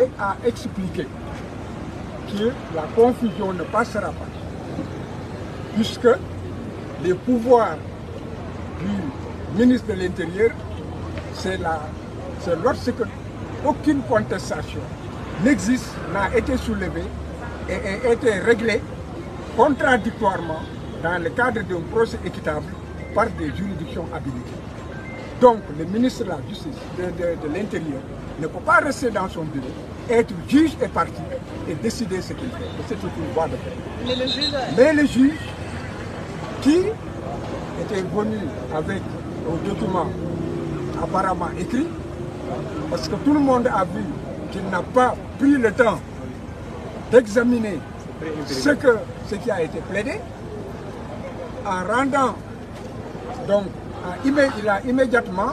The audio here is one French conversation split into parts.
et a expliqué que la confusion ne passera pas, puisque les pouvoirs du ministre de l'Intérieur, c'est lorsque aucune contestation n'existe, n'a été soulevée et a été réglée contradictoirement dans le cadre d'un procès équitable par des juridictions habilitées. Donc le ministre de la Justice, de l'Intérieur, ne peut pas rester dans son bureau, être juge et partie et décider ce qu'il fait. C'est une voie de fait. Mais le juge qui était venu avec un document apparemment écrit, parce que tout le monde a vu qu'il n'a pas pris le temps d'examiner ce qui a été plaidé, en rendant, donc il a immédiatement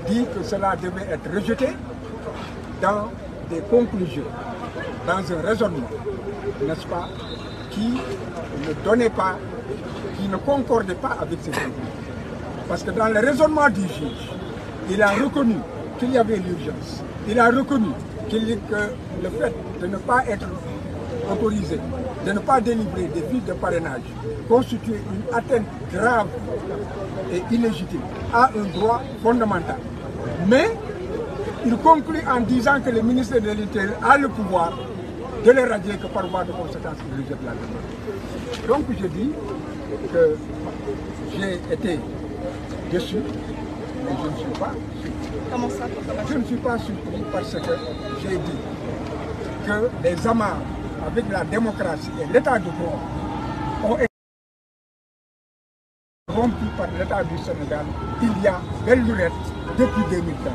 dit que cela devait être rejeté dans des conclusions, dans un raisonnement, n'est-ce pas, qui ne donnait pas, qui ne concordait pas avec ces conclusions. Parce que dans le raisonnement du juge, il a reconnu qu'il y avait l'urgence. Il a reconnu que le fait de ne pas être autorisé, de ne pas délivrer des fiches de parrainage constituait une atteinte grave et illégitime à un droit fondamental. Mais il conclut en disant que le ministre de l'Intérieur a le pouvoir de les radier que par voie de conséquence il rejette la demande. Donc je dis que j'ai été déçu, mais je ne suis pas surpris. Comment ça? Je ne suis pas surpris parce que j'ai dit que les amarres avec la démocratie et l'état de droit ont été rompus par l'état du Sénégal il y a belle lurette depuis 2015.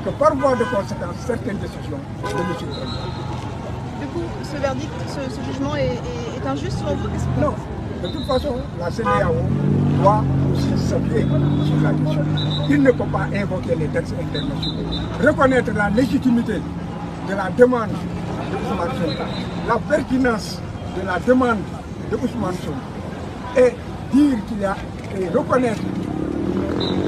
Que par voie de conséquence, certaines décisions de M. le Président. Du coup, ce verdict, ce jugement est injuste selon vous? Non, de toute façon, la CEDEAO doit aussi s'appuyer sur la question. Il ne peut pas invoquer les textes internationaux, reconnaître la légitimité de la demande de Ousmane Sonko, la pertinence de la demande de Ousmane Sonko et dire qu'il y a et reconnaître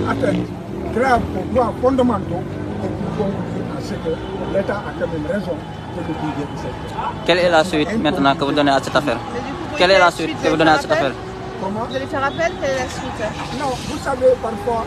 atteinte grave aux droits fondamentaux et pour conclure à ce que l'État a quand même raison de le dire de cette question. Quelle est la suite maintenant que vous donnez à cette affaire? Quelle est la suite que vous donnez à cette affaire? Comment? Vous allez faire appel? Quelle est la suite? Non, vous savez, parfois,